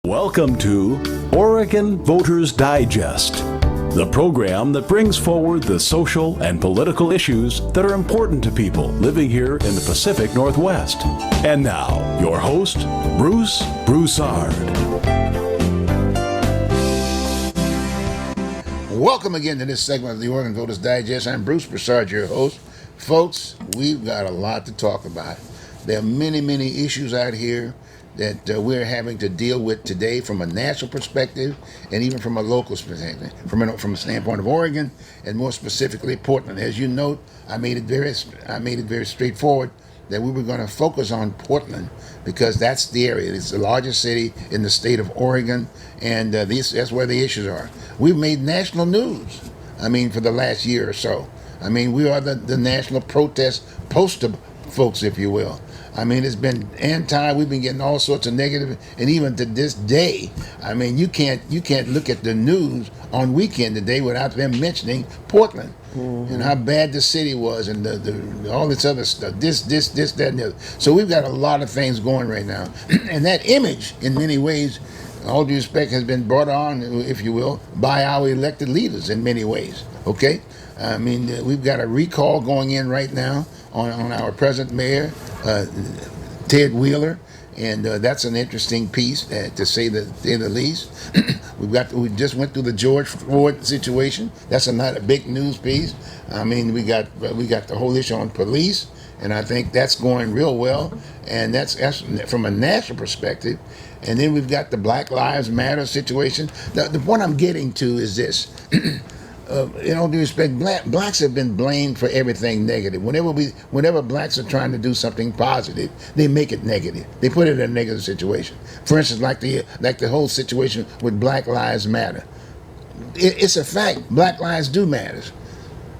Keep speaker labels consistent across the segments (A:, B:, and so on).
A: Welcome to Oregon Voters Digest, the program that brings forward the social and political issues that are important to people living here in the Pacific Northwest. And now, your host, Bruce Broussard.
B: Welcome again to this segment of the Oregon Voters Digest. I'm Bruce Broussard, your host. Folks, we've got a lot to talk about. There are many, many issues out here that we're having to deal with today from a national perspective and even from a local perspective, from a standpoint of Oregon and more specifically Portland. As you note, I made it very straightforward that we were going to focus on Portland because that's the area. It's the largest city in the state of Oregon, and that's where the issues are. We've made national news, for the last year or so. We are the national protest poster folks, if you will. It's been we've been getting all sorts of negative, and even to this day, you can't look at the news on weekend today without them mentioning Portland and how bad the city was and the all this other stuff, this, that, and the other. So we've got a lot of things going right now. And that image, in many ways, all due respect, has been brought on, if you will, by our elected leaders in many ways, okay? We've got a recall going in right now on our present mayor, Ted Wheeler, and that's an interesting piece, to say the least. We just went through the George Floyd situation. That's another big news piece. We got the whole issue on police, and I think that's going real well, and that's from a national perspective. And then we've got the Black Lives Matter situation. The point I'm getting to is this. In all due respect, blacks have been blamed for everything negative. Whenever blacks are trying to do something positive, they make it negative. They put it in a negative situation. For instance, like the whole situation with Black Lives Matter. It's a fact. Black lives do matter.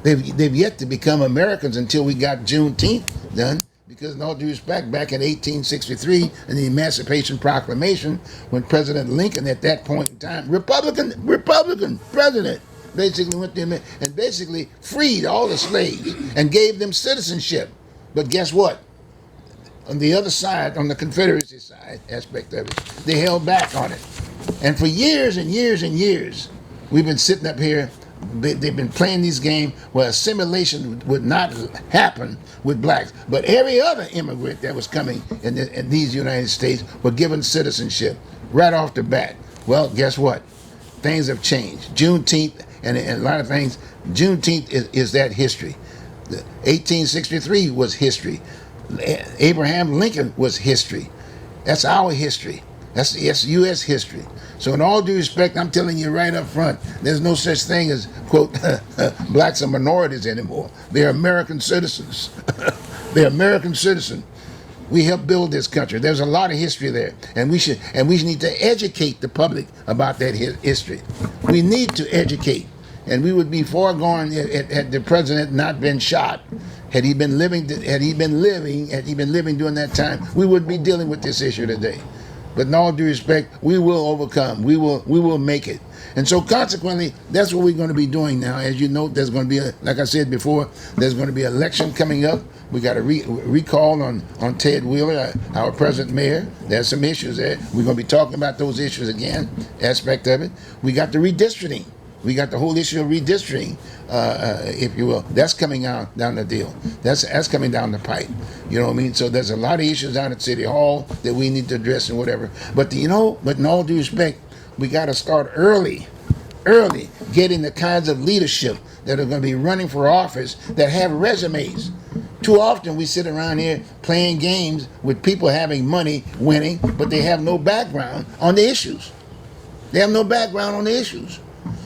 B: They've yet to become Americans until we got Juneteenth done. Because in all due respect, back in 1863, in the Emancipation Proclamation, when President Lincoln, at that point in time, Republican president, basically went to him and basically freed all the slaves and gave them citizenship. But guess what? On the other side, on the Confederacy side aspect of it, they held back on it. And for years and years and years, we've been sitting up here. They've been playing these games where assimilation would not happen with blacks. But every other immigrant that was coming in these United States were given citizenship right off the bat. Well, guess what? Things have changed. Juneteenth and a lot of things. Juneteenth is that history. 1863 was history. Abraham Lincoln was history. That's our history. That's U.S. history. So in all due respect, I'm telling you right up front, there's no such thing as, quote, blacks are minorities anymore. They're American citizens. They're American citizens. We helped build this country. There's a lot of history there, and we need to educate the public about that history. We need to educate, and we would be foregone had the president not been shot. Had he been living during that time, we would be dealing with this issue today. But in all due respect, we will overcome. We will make it. And so consequently, that's what we're going to be doing now. As you know, there's going to be, like I said before, there's going to be an election coming up. We got a recall on Ted Wheeler, our present mayor. There's some issues there. We're going to be talking about those issues again, aspect of it. We got the redistricting. We got the whole issue of redistricting, if you will. That's coming down the deal. That's coming down the pipe. You know what I mean? So there's a lot of issues down at City Hall that we need to address and whatever. But in all due respect, we got to start early getting the kinds of leadership that are going to be running for office that have resumes. Too often we sit around here playing games with people having money, winning, but they have no background on the issues. They have no background on the issues.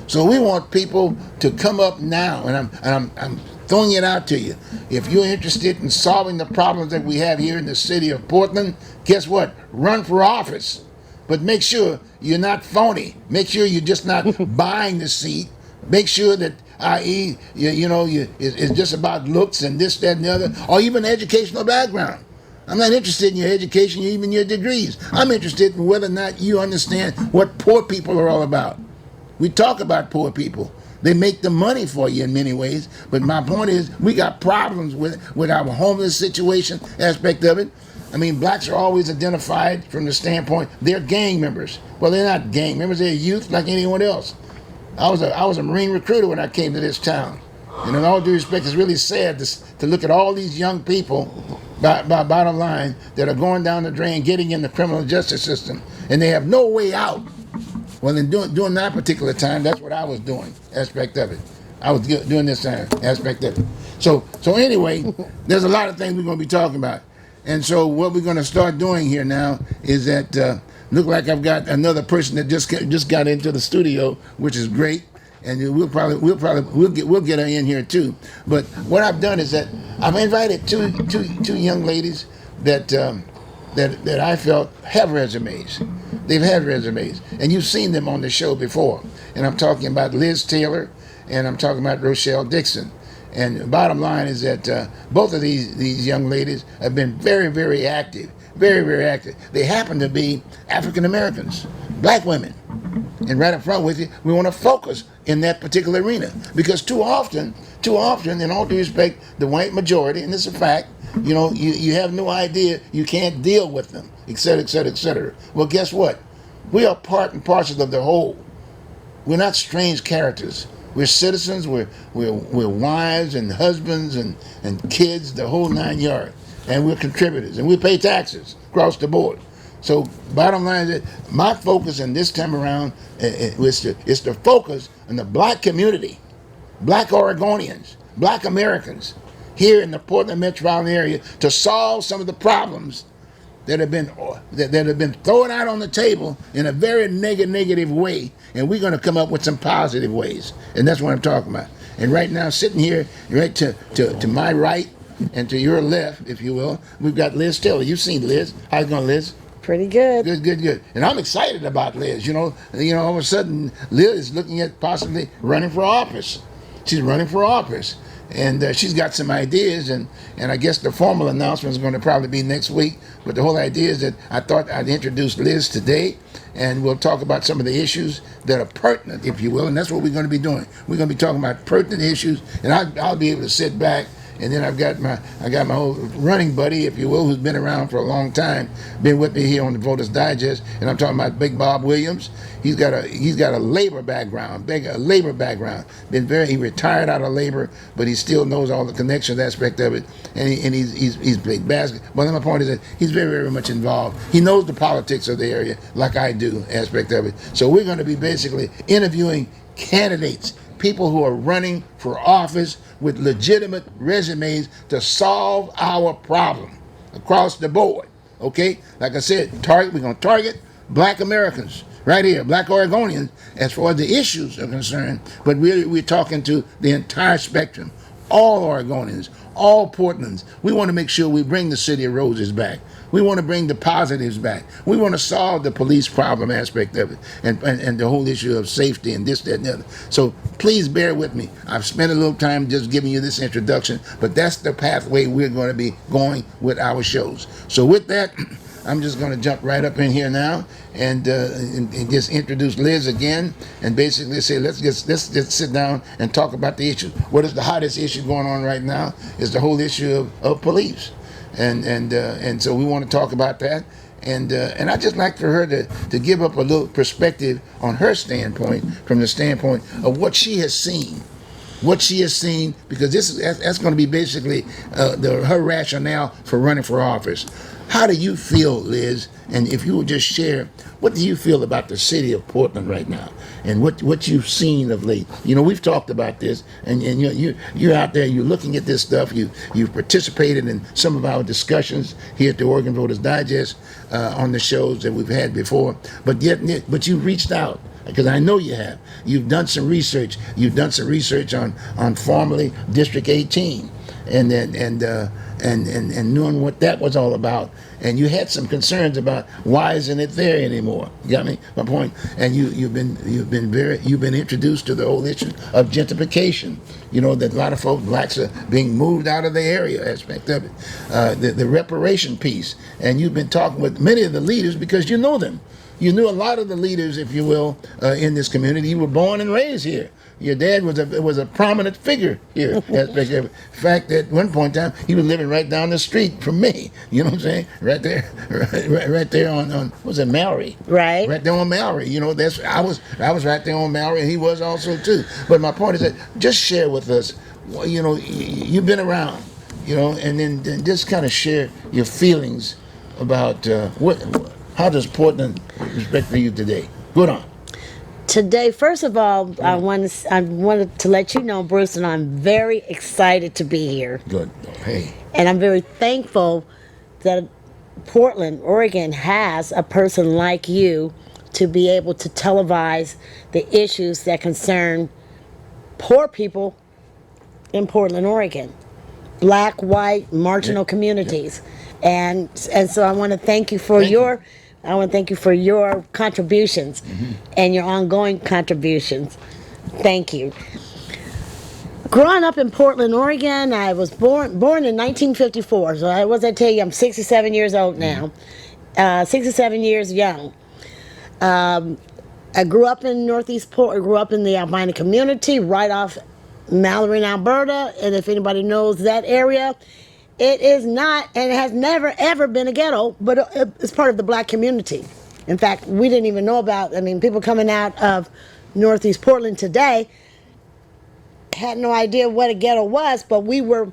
B: So we want people to come up now, and I'm throwing it out to you. If you're interested in solving the problems that we have here in the city of Portland, guess what? Run for office. But make sure you're not phony. Make sure you're just not buying the seat. Make sure that, i.e., it's just about looks and this, that, and the other, or even educational background. I'm not interested in your education, even your degrees. I'm interested in whether or not you understand what poor people are all about. We talk about poor people. They make the money for you in many ways. But my point is, we got problems with our homeless situation aspect of it. I mean, blacks are always identified from the standpoint they're gang members. Well, they're not gang members; they're youth like anyone else. I was a Marine recruiter when I came to this town, and in all due respect, it's really sad to look at all these young people, by bottom line, that are going down the drain, getting in the criminal justice system, and they have no way out. Well, in during that particular time, that's what I was doing, aspect of it. I was doing this time, aspect of it. So anyway, there's a lot of things we're going to be talking about. And so what we're going to start doing here now is that look like I've got another person that just got into the studio, which is great. And we'll get her in here too. But what I've done is that I've invited two young ladies that I felt have resumes. They've had resumes, and you've seen them on the show before. And I'm talking about Liz Taylor, and I'm talking about Rochelle Dixon. And the bottom line is that both of these young ladies have been very, very active, very, very active. They happen to be African Americans, black women. And right up front with you, we want to focus in that particular arena, because too often, in all due respect, the white majority, and this is a fact, you have no idea, you can't deal with them, et cetera, et cetera, et cetera. Well, guess what? We are part and parcel of the whole. We're not strange characters. We're citizens, we're wives and husbands and kids, the whole 9 yards. And we're contributors, and we pay taxes across the board. So bottom line is that my focus in this time around is to focus on the black community, black Oregonians, black Americans here in the Portland metropolitan area, to solve some of the problems that have been thrown out on the table in a very negative way, and we're going to come up with some positive ways, and that's what I'm talking about. And right now, sitting here, right to my right and to your left, if you will, we've got Liz Taylor. You've seen Liz. How's it going, Liz?
C: Pretty good.
B: Good. And I'm excited about Liz. All of a sudden, Liz is looking at possibly running for office. She's running for office. And she's got some ideas, and I guess the formal announcement is going to probably be next week. But the whole idea is that I thought I'd introduce Liz today, and we'll talk about some of the issues that are pertinent, if you will, and that's what we're going to be doing. We're going to be talking about pertinent issues, and I'll be able to sit back. And then I got my old running buddy, if you will, who's been around for a long time, been with me here on the Voters Digest, and I'm talking about Big Bob Williams. He's got a labor background, he retired out of labor, but he still knows all the connections aspect of it, and he's played basketball. But my point is that he's very, very much involved. He knows the politics of the area like I do, aspect of it. So we're going to be basically interviewing candidates, people who are running for office with legitimate resumes to solve our problem across the board. Okay? Like I said, we're going to target black Americans right here, black Oregonians, as far as the issues are concerned, but we're talking to the entire spectrum, all Oregonians, all Portlands. We want to make sure we bring the City of Roses back. We want to bring the positives back. We want to solve the police problem aspect of it, and the whole issue of safety and this, that, and the other. So please bear with me. I've spent a little time just giving you this introduction, but that's the pathway we're going to be going with our shows. So with that, I'm just going to jump right up in here now and just introduce Liz again, and basically say let's just sit down and talk about the issue. What is the hottest issue going on right now is the whole issue of police, and so we want to talk about that. And I'd just like for her to give up a little perspective on her standpoint, from the standpoint of what she has seen. Because that's going to be basically her rationale for running for office. How do you feel, Liz? And if you would just share, what do you feel about the city of Portland right now, and what you've seen of late? We've talked about this, and you're out there, you're looking at this stuff. You've participated in some of our discussions here at the Oregon Voters Digest on the shows that we've had before. But you've reached out, because I know you have. You've done some research. You've done some research on formerly District 18, and knowing what that was all about. And you had some concerns about why isn't it there anymore. You got me? My point. And you've been introduced to the whole issue of gentrification. That a lot of folks, blacks, are being moved out of the area aspect of it. The reparation piece. And you've been talking with many of the leaders because you know them. You knew a lot of the leaders, if you will, in this community. You were born and raised here. Your dad was a prominent figure here. In fact, at one point in time, he was living right down the street from me. You know what I'm saying? Right there, right there on was it Mallory?
C: Right.
B: Right there on Mallory. You know, I was right there on Mallory, and he was also too. But my point is that just share with us. Well, you know, you've been around. You know, and then just kind of share your feelings about how does Portland respect to you today? Good on.
C: Today, first of all, I wanted to let you know, Bruce, and I'm very excited to be here.
B: Good. Hey.
C: And I'm very thankful that Portland, Oregon has a person like you to be able to televise the issues that concern poor people in Portland, Oregon. Black, white, marginal communities. And so I want to thank you for I want to thank you for your contributions and your ongoing contributions. Thank you. Growing up in Portland, Oregon, I was born in 1954. So I tell you, I'm 67 years old now. 67 years young. I grew up in Northeast Portland. I grew up in the Albina community, right off Mallory, Alberta. And if anybody knows that area, it is not, and it has never, ever been a ghetto, but it's part of the black community. In fact, we didn't even know people coming out of Northeast Portland today had no idea what a ghetto was, but we were,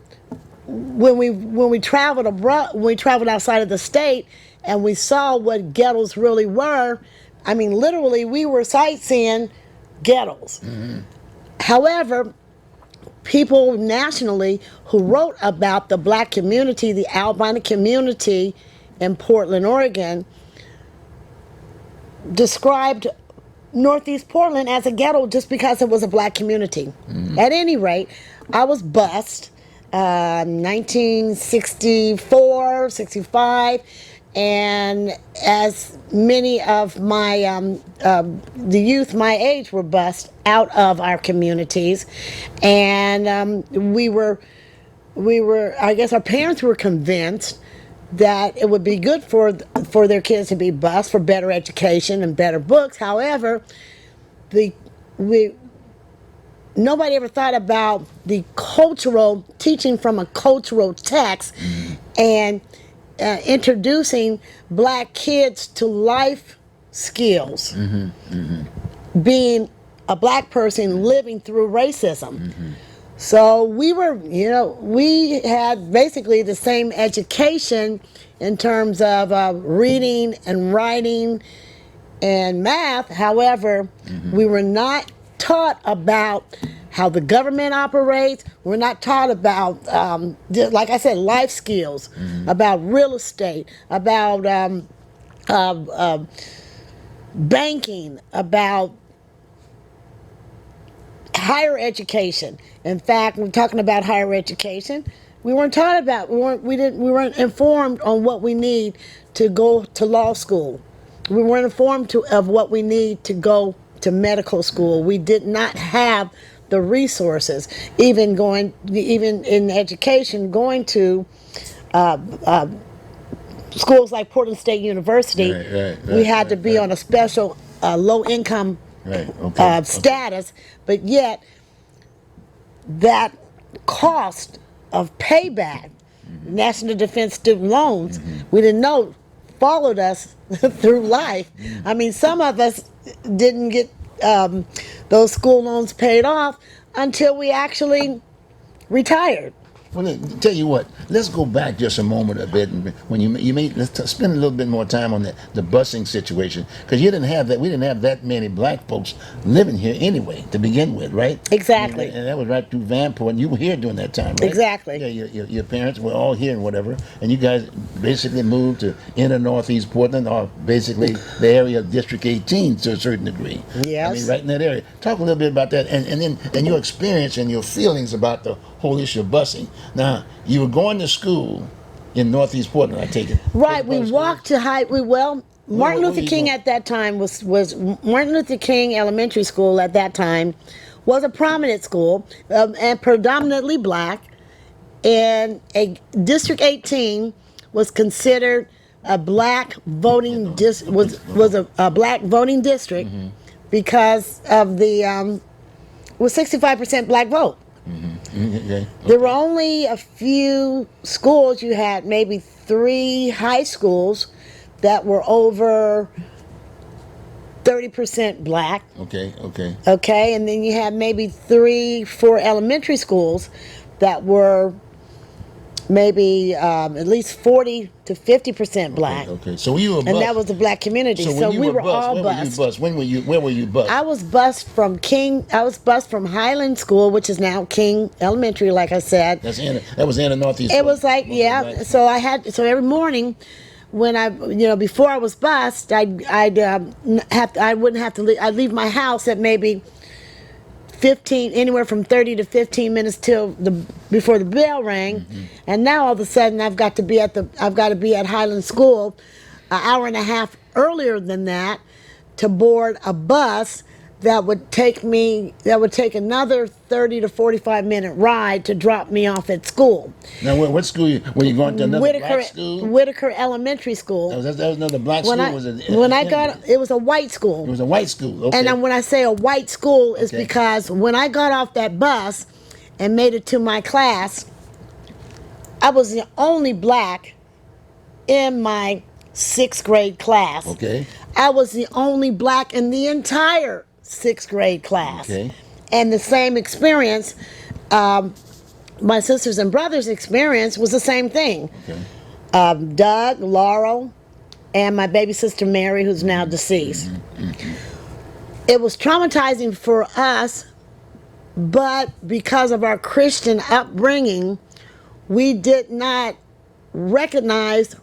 C: when we traveled abroad, when we traveled outside of the state, and we saw what ghettos really were, I mean, literally, we were sightseeing ghettos. However, people nationally who wrote about the black community, the albino community in Portland, Oregon, described Northeast Portland as a ghetto just because it was a black community. At any rate, I was bused 1964, 65, and as many of my the youth my age were bused out of our communities, and we were I guess our parents were convinced that it would be good for their kids to be bused for better education and better books. However, nobody ever thought about the cultural teaching from a cultural text and introducing black kids to life skills, being a black person living through racism. So we had basically the same education in terms of reading and writing and math. However, we were not taught about how the government operates. We're not taught about, like I said, life skills, about real estate, about banking, about higher education. In fact, when we're talking about higher education, we weren't taught about, we weren't informed on what we need to go to law school. We weren't informed of what we need to go to medical school. We did not have the resources, even in education, going to schools like Portland State University. We had to be on a special low-income status, but yet that cost of payback, National Defense student loans, we didn't know followed us through life. I mean, some of us didn't get those school loans paid off until we actually retired.
B: Well, tell you what, let's go back just a moment a bit. When let's spend a little bit more time on the busing situation, because you didn't have that. We didn't have that many black folks living here anyway to begin with, right?
C: Exactly.
B: And that was right through Vanport, and you were here during that time, right?
C: Exactly.
B: Yeah, your parents were all here and whatever, and you guys basically moved to inner Northeast Portland, or basically the area of District 18 to a certain degree.
C: Yes.
B: I mean, right in that area. Talk a little bit about that, and your experience and your feelings about the whole issue of busing. Now, you were going to school in Northeast Portland, I take it.
C: Right, we walked to Martin Luther King at that time was Martin Luther King Elementary School at that time was a prominent school and predominantly black, and District 18 was considered a black voting was a black voting district because of the was 65% black vote.
B: Okay.
C: There were only a few schools. You had maybe 3 high schools that were over 30% black.
B: Okay. Okay.
C: Okay, and then you had maybe 3-4 elementary schools that were maybe at least 40 to 50% black.
B: Okay. So you were bused.
C: And that was the black community.
B: So,
C: So
B: when you
C: we
B: were
C: were all
B: bused,
C: bused.
B: Where were you bused?
C: I was bused from Highland School, which is now King Elementary, like I said.
B: That was in the Northeast.
C: It was like,
B: Most
C: yeah.
B: black.
C: So every morning, when before I was bused, I wouldn't have to leave. I'd leave my house at maybe anywhere from 30 to 15 minutes before the bell rang, and now all of a sudden I've got to be at Highland School an hour and a half earlier than that to board a bus that would take another 30 to 45 minute ride to drop me off at school.
B: Now, what school were you going to? Another black school?
C: Whitaker Elementary School.
B: That was another black school.
C: It was a white school.
B: It was a white school. Okay.
C: And then when I say a white school, it's
B: Okay.
C: because when I got off that bus and made it to my class, I was the only black in my 6th grade class.
B: Okay.
C: I was the only black in the entire 6th grade class.
B: Okay.
C: And the same experience, my sisters and brothers' experience was the same thing.
B: Okay.
C: Doug, Laurel, and my baby sister Mary, who's now deceased. It was traumatizing for us, but because of our Christian upbringing, we did not realize,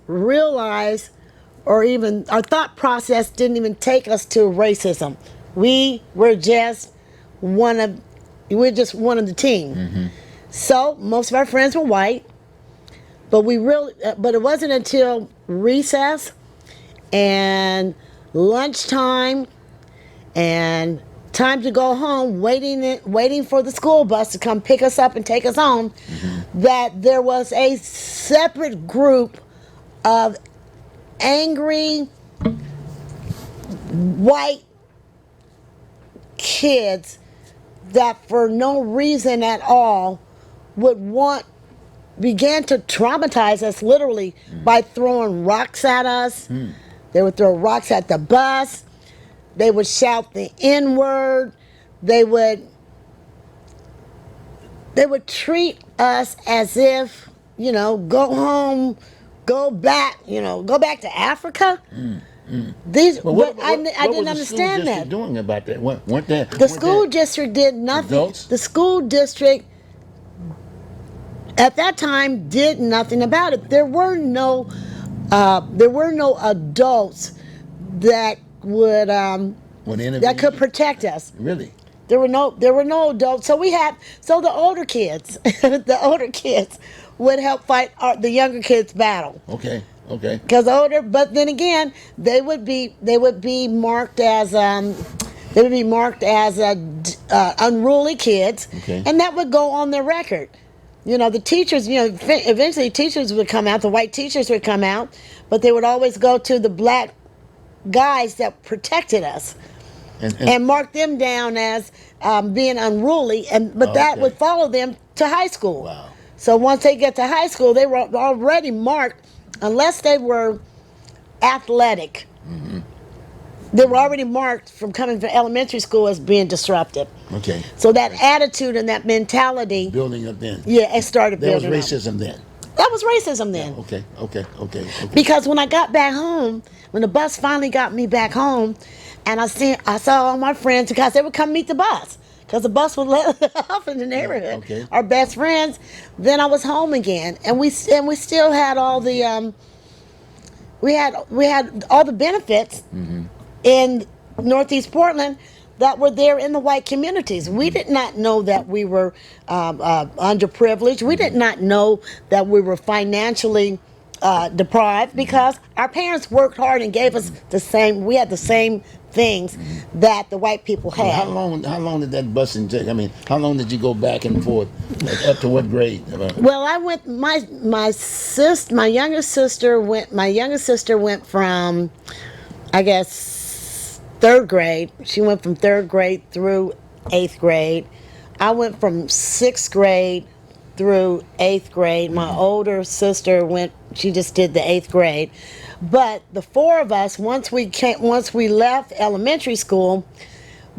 C: or even our thought process didn't even take us to racism. We're just one of the team. So most of our friends were white, but it wasn't until recess and lunchtime and time to go home, waiting for the school bus to come pick us up and take us home, that there was a separate group of angry white kids that for no reason at all began to traumatize us literally by throwing rocks at us. They would throw rocks at the bus. They would shout the N-word. They would treat us as if, go home, go back to Africa. I didn't understand that.
B: Doing about that? Weren't there?
C: The school district did nothing.
B: Adults?
C: The school district at that time did nothing about it. There were no adults that could protect us.
B: Really?
C: There were no adults. So the older kids, would help fight the younger kids' battle.
B: Okay. Okay.
C: Because but then again, they would be marked as unruly kids,
B: Okay.
C: and that would go on their record. The teachers, eventually teachers would come out, the white teachers would come out, but they would always go to the black guys that protected us and mark them down as being unruly, but that would follow them to high school.
B: Wow.
C: So once they get to high school, they were already marked, unless they were athletic. They were already marked from coming from elementary school as being disruptive.
B: Okay.
C: So that attitude and that mentality,
B: Building up then.
C: yeah, it started
B: There was
C: building
B: racism then.
C: That was racism then.
B: Okay.
C: Because when I got back home, when the bus finally got me back home, and I saw all my friends, because they would come meet the bus, because the bus would let us off in the neighborhood.
B: Okay.
C: Our best friends. Then I was home again, and we still had all the we had all the benefits in Northeast Portland that were there in the white communities. We did not know that we were underprivileged. We did not know that we were financially deprived, because our parents worked hard and gave us the same things that the white people had.
B: How long did that busing take? I mean, how long did you go back and forth? Like, up to what grade?
C: Well, I went. My youngest sister went from, I guess, third grade. She went from third grade through eighth grade. I went from sixth grade through eighth grade. My older sister went. She just did the eighth grade. But the four of us, once we left elementary school,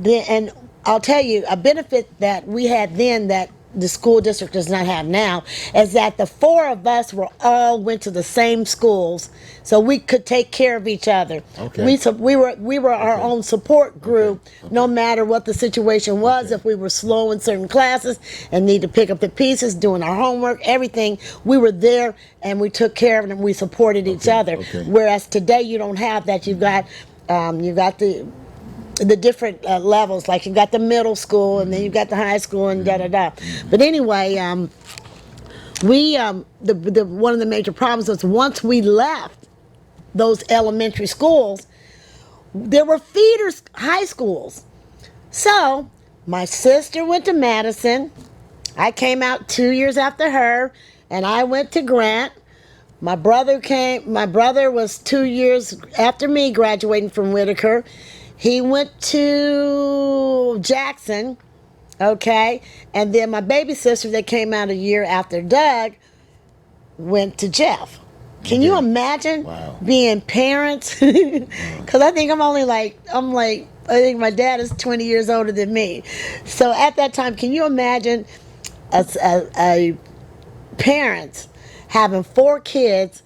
C: and I'll tell you a benefit that we had then that the school district does not have now is that the four of us went to the same schools, so we could take care of each other.
B: Okay.
C: We were our own support group, no matter what the situation was. If we were slow in certain classes and need to pick up the pieces, doing our homework, everything, we were there and we took care of them. We supported each other. Whereas today you don't have that. You've got the different levels, like you've got the middle school and then you've got the high school and da-da-da. But anyway, one of the major problems was once we left those elementary schools, there were feeder high schools. So my sister went to Madison. I came out 2 years after her, and I went to Grant. My brother was 2 years after me, graduating from Whitaker. He went to Jackson, okay? And then my baby sister that came out a year after Doug went to Jeff. Can you imagine being parents? Because I think I think my dad is 20 years older than me. So at that time, can you imagine a parents having 4 kids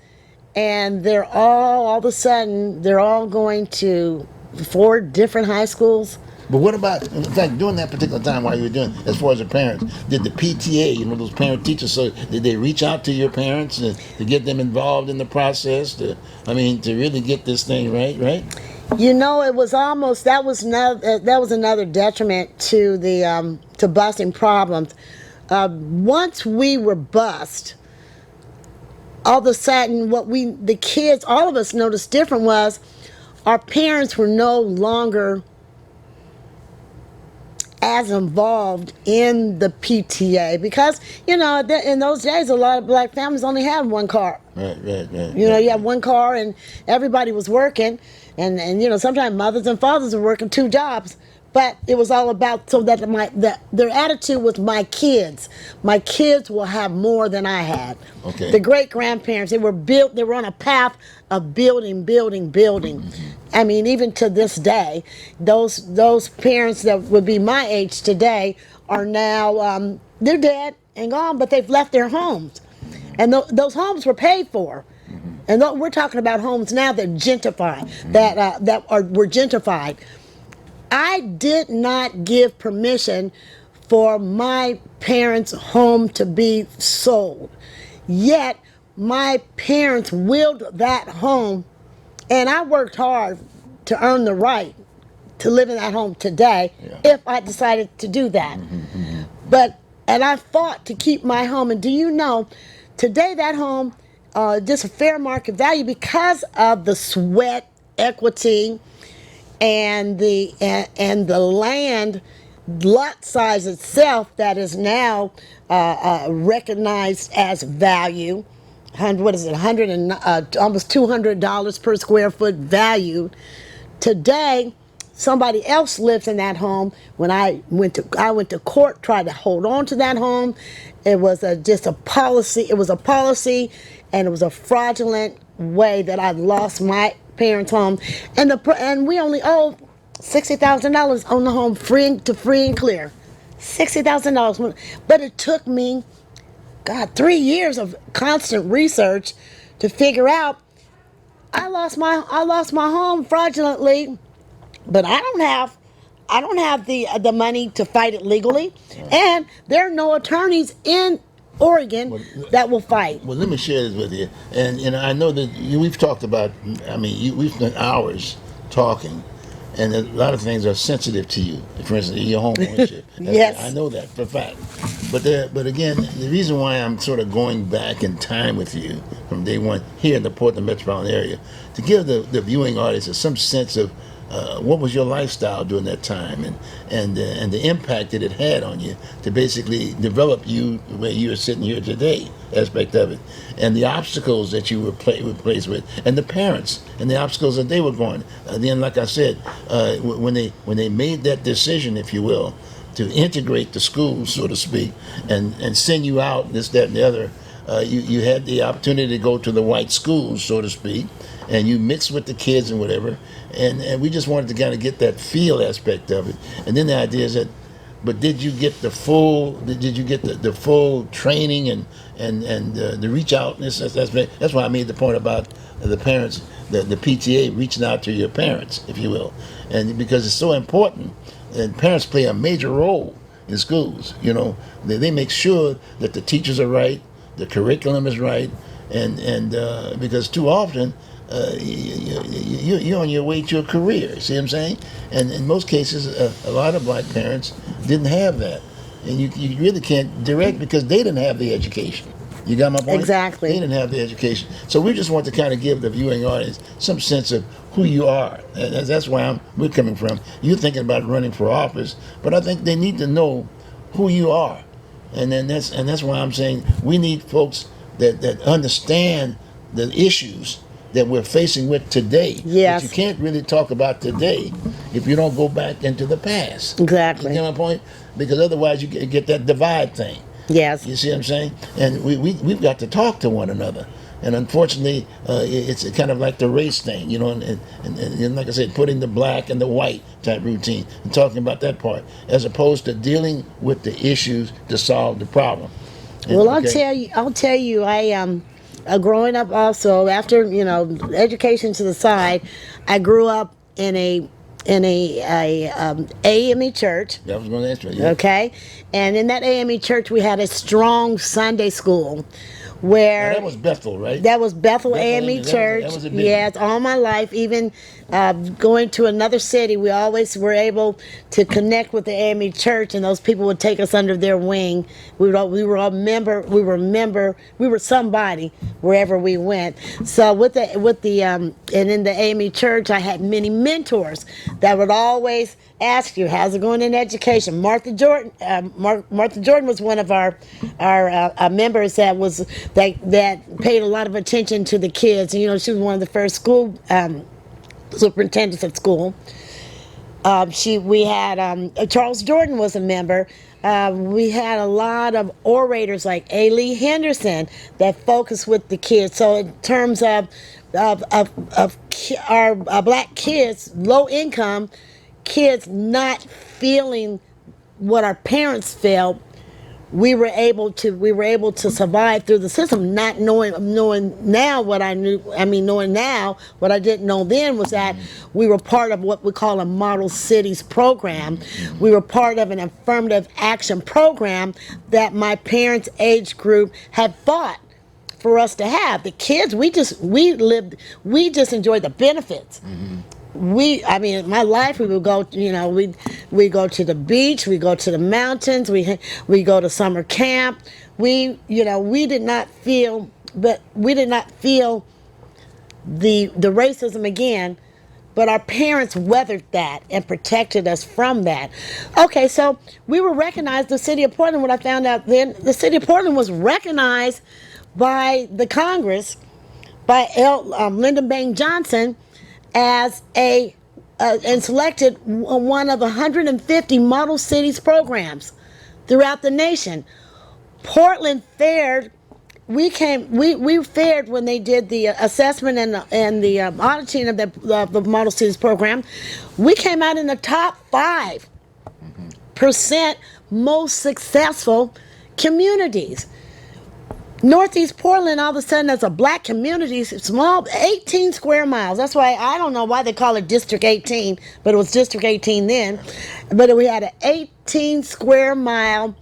C: and they're all of a sudden, they're all going to 4 different high schools?
B: But what about, in fact, during that particular time while you were doing, as far as the parents, did the PTA, those parent teachers, so did they reach out to your parents to get them involved in the process, to really get this thing right?
C: It was almost, that was another detriment to the to busing problems. Once we were bused, all of a sudden the kids, all of us noticed different was our parents were no longer as involved in the PTA because, in those days, a lot of black families only had one car.
B: Right.
C: You had one car and everybody was working. And sometimes mothers and fathers were working 2 jobs. But it was all about so that their attitude was my kids will have more than I had.
B: Okay.
C: The great grandparents, they were on a path of building. I mean, even to this day, those parents that would be my age today are now they're dead and gone, but they've left their homes, and those homes were paid for. And we're talking about homes now that gentrified, were gentrified. I did not give permission for my parents' home to be sold. Yet, my parents willed that home, and I worked hard to earn the right to live in that home today if I decided to do that. And I fought to keep my home. And do you know, today that home, just a fair market value because of the sweat equity and the land lot size itself that is now recognized as value. What is it? Almost $200 per square foot value. Today, somebody else lives in that home. When I went to court, tried to hold on to that home. It was just a policy. It was a policy, and it was a fraudulent way that I lost my parents' home, and we only owe $60,000 on the home, free and clear, $60,000. But it took me, 3 years of constant research to figure out I lost my home fraudulently, but I don't have the money to fight it legally, and there are no attorneys in Oregon that will fight.
B: Well, let me share this with you. And I know that we've talked about, we've spent hours talking, and a lot of things are sensitive to you. For instance, your home ownership.
C: Yes.
B: I know that for a fact. But again, the reason why I'm sort of going back in time with you from day one here in the Portland metropolitan area, to give the viewing audience some sense of what was your lifestyle during that time, and the impact that it had on you to basically develop you where you're sitting here today, aspect of it, and the obstacles that you were placed with, and the parents and the obstacles that they were going. Then, like I said, when they made that decision, if you will, to integrate the schools, so to speak, and send you out, this, that, and the other, you had the opportunity to go to the white schools, so to speak, and you mix with the kids and whatever, and we just wanted to kind of get that feel aspect of it. And then the idea is that, but did you get the full? Did you get the full training and the reach outness? That's why I made the point about the parents, the PTA reaching out to your parents, if you will, and because it's so important, and parents play a major role in schools. You know, they make sure that the teachers are right, the curriculum is right, and because too often you're on your way to a career. See what I'm saying? And in most cases, a lot of black parents didn't have that, and you really can't direct because they didn't have the education. You got my point?
C: Exactly.
B: They didn't have the education. So we just want to kind of give the viewing audience some sense of who you are. And that's why we're coming from. You're thinking about running for office, but I think they need to know who you are. And that's why I'm saying we need folks that understand the issues that we're facing with today.
C: Yes.
B: But you can't really talk about today if you don't go back into the past.
C: Exactly.
B: You get my point? Because otherwise you get that divide thing.
C: Yes.
B: You see what I'm saying? And we've got to talk to one another. And unfortunately, it's kind of like the race thing, you know, and like I said, putting the black and the white type routine and talking about that part, as opposed to dealing with the issues to solve the problem. And,
C: Well,
B: okay,
C: I'll tell you, growing up also, after, education to the side, I grew up in a AME church.
B: I was going to answer you.
C: Okay, and in that AME church we had a strong Sunday school where
B: Now, that was Bethel, right?
C: that was Bethel
B: Bethel
C: AME
B: that
C: Church.
B: was a big
C: Yes, all my life, even going to another city, we always were able to connect with the AME Church, and those people would take us under their wing. We were somebody wherever we went. So and in the AME Church, I had many mentors that would always ask you, "How's it going in education?" Martha Jordan was one of our members that paid a lot of attention to the kids. And, she was one of the first school superintendents at school. We had Charles Jordan was a member. We had a lot of orators like A. Lee Henderson that focused with the kids. So in terms of our black kids, low income kids not feeling what our parents felt, we were able to survive through the system, not knowing now what I knew. I mean, knowing now what I didn't know then was that we were part of what we call a model cities program. We were part of an affirmative action program that my parents' age group had fought for us to have. The kids, we just enjoyed the benefits. My life, we would go, we go to the beach, we go to the mountains, we go to summer camp. We did not feel the racism again, but our parents weathered that and protected us from that. Okay, so we were recognized, the city of Portland, what I found out then, the city of Portland was recognized by the Congress, by Lyndon Baines Johnson, as and selected one of 150 model cities programs throughout the nation. Portland fared. We fared when they did the assessment and the auditing of the model cities program. We came out in the top 5% most successful communities. Northeast Portland, all of a sudden, as a black community, small, 18 square miles. That's why I don't know why they call it District 18, but it was District 18 then. But we had an 18 square mile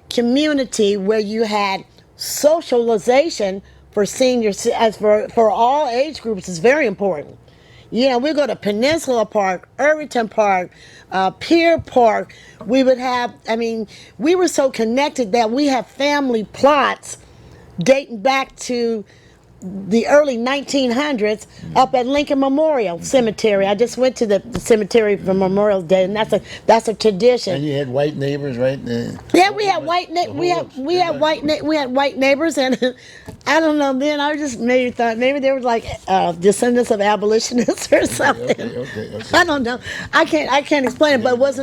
C: community where you had socialization for seniors, for all age groups is very important. We go to Peninsula Park, Irvington Park, Pier Park. We were so connected that we have family plots dating back to the early 1900s up at Lincoln Memorial Cemetery. I just went to the cemetery for Memorial Day, and that's a tradition.
B: And you had white neighbors, right?
C: Yeah, we had white neighbors, and I don't know. Then I just maybe thought maybe they were like descendants of abolitionists or something.
B: Okay.
C: I don't know. I can't explain it, but it was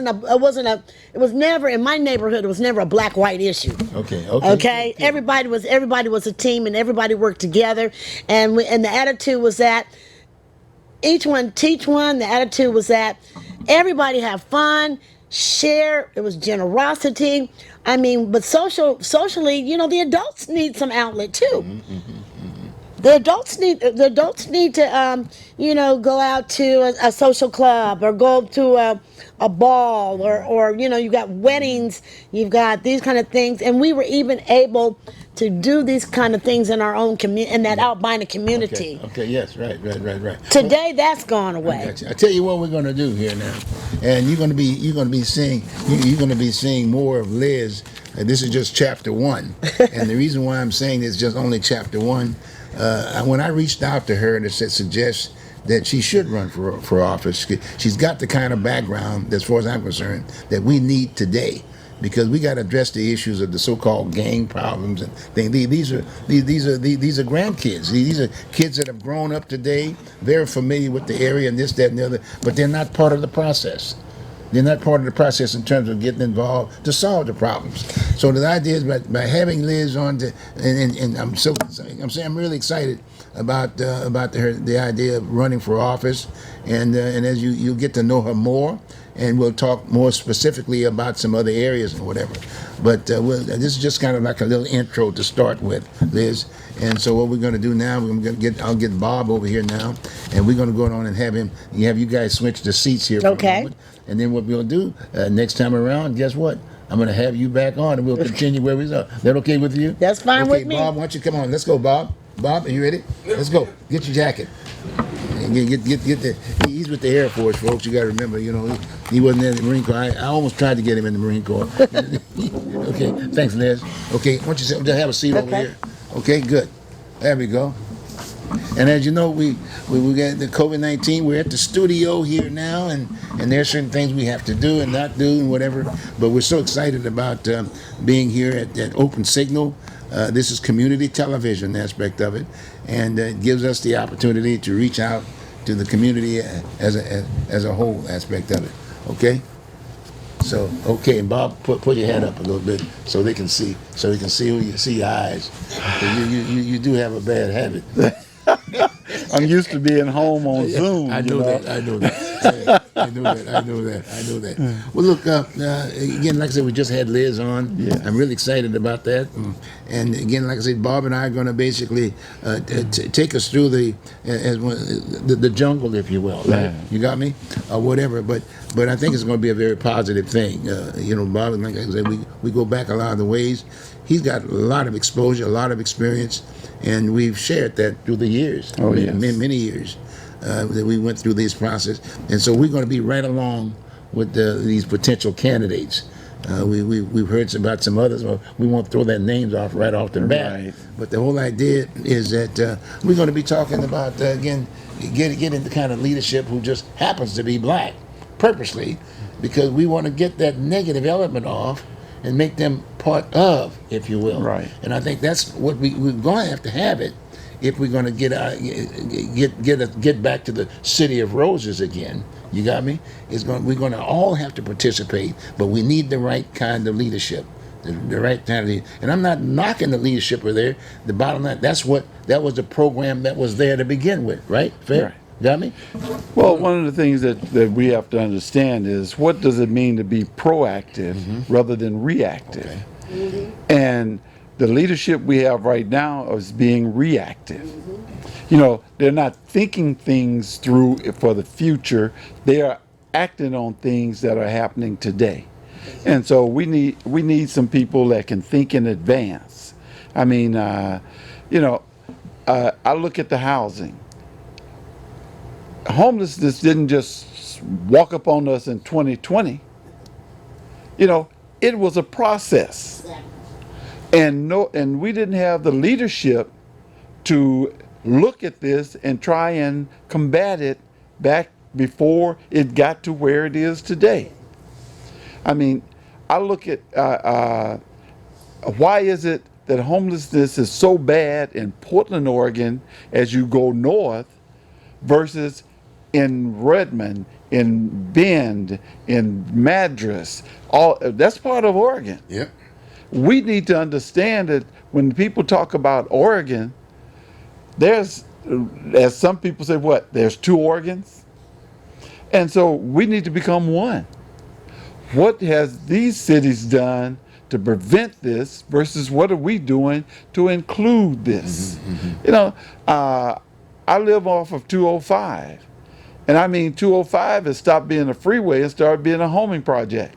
C: never in my neighborhood. It was never a black-white issue. Okay. Everybody was a team, and everybody worked together, and the attitude was that each one teach one. The attitude was that everybody have fun, share. It was generosity. I mean, but socially, the adults need some outlet too. The adults need to go out to a social club or go to a ball or you got weddings, you've got these kind of things, and we were even able to do these kind of things in our own in that albino community.
B: Okay. Yes. Right.
C: Today, that's gone away.
B: I tell you what we're going to do here now, and you're going to be seeing more of Liz. This is just chapter 1, and the reason why I'm saying it's just only chapter 1. When I reached out to her and it suggests that she should run for office, she's got the kind of background, as far as I'm concerned, that we need today. Because we got to address the issues of the so-called gang problems and things. These are grandkids. These are kids that have grown up today. They're familiar with the area and this, that, and the other, but they're not part of the process. They're not part of the process in terms of getting involved to solve the problems. So the idea is by having Liz on, and I'm really excited about the idea of running for office, and as you get to know her more. And we'll talk more specifically about some other areas and whatever. But this is just kind of like a little intro to start with, Liz. And so what we're going to do now, I'll get Bob over here now, and we're going to go on and have you guys switch the seats here for a moment. And then what we'll do next time around, guess what? I'm going to have you back on, and we'll continue where we are. Is that okay with you?
C: That's fine with me.
B: Bob, why don't you come on? Let's go, Bob. Bob, are you ready? Let's go. Get your jacket. He's with the Air Force, folks. You got to remember, he wasn't in the Marine Corps. I almost tried to get him in the Marine Corps. Okay, thanks, Liz. Okay, why don't you just have a seat over here? Okay, good. There we go. And as you know, we got the COVID-19. We're at the studio here now, and there's certain things we have to do and not do and whatever. But we're so excited about being here at Open Signal. This is community television aspect of it, and it gives us the opportunity to reach out to the community as a whole aspect of it. Okay. So and Bob, put your head up a little bit so they can see who you see your eyes. You do have a bad habit.
D: I'm used to being home on Zoom.
B: I know that. I know that. Well, look, again, like I said, we just had Liz on.
D: Yeah.
B: I'm really excited about that. And again, like I said, Bob and I are going to basically take us through the jungle, if you will. Right?
D: Yeah.
B: You got me? Or whatever. But I think it's going to be a very positive thing. Bob, like I said, we go back a lot of the ways. He's got a lot of exposure, a lot of experience, and we've shared that through the years, many years that we went through this process. And so we're going to be right along with these potential candidates. We've heard about some others. We won't throw their names right off the bat.
D: Right.
B: But the whole idea is that we're going to be talking about, again, getting the kind of leadership who just happens to be black, purposely, because we want to get that negative element off and make them part of, if you will.
D: Right.
B: And I think that's what we're going to have it if we're going to get back to the city of roses again. You got me? We're going to all have to participate, but we need the right kind of leadership. The right kind of and I'm not knocking the leadership over there. The bottom line, that was the program that was there to begin with, right? Fair?
D: Right.
B: Got me?
D: Well, one of the things that we have to understand is what does it mean to be proactive rather than reactive?
B: Okay.
D: And the leadership we have right now is being reactive. They're not thinking things through for the future. They are acting on things that are happening today. And so we need some people that can think in advance. I mean, I look at the housing. Homelessness didn't just walk up on us in 2020. It was a process. And we didn't have the leadership to look at this and try and combat it back before it got to where it is today. I mean, I look at why is it that homelessness is so bad in Portland, Oregon, as you go north, versus in Redmond, in Bend, in Madras. All that's part of Oregon.
B: Yep.
D: We need to understand that when people talk about Oregon, there's, as some people say, what? There's two Oregons? And so we need to become one. What has these cities done to prevent this versus what are we doing to include this? You know, I live off of 205. And I mean, 205 has stopped being a freeway and started being a homing project.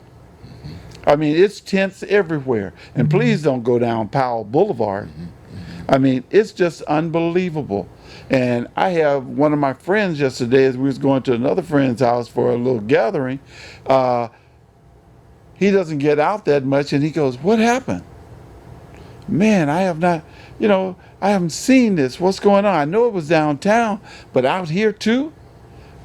D: I mean, it's tents everywhere. And please don't go down Powell Boulevard. I mean, it's just unbelievable. And I have one of my friends yesterday, as we was going to another friend's house for a little gathering, he doesn't get out that much, and he goes, "What happened? Man, I have not, I haven't seen this. What's going on? I know it was downtown, but out here too?"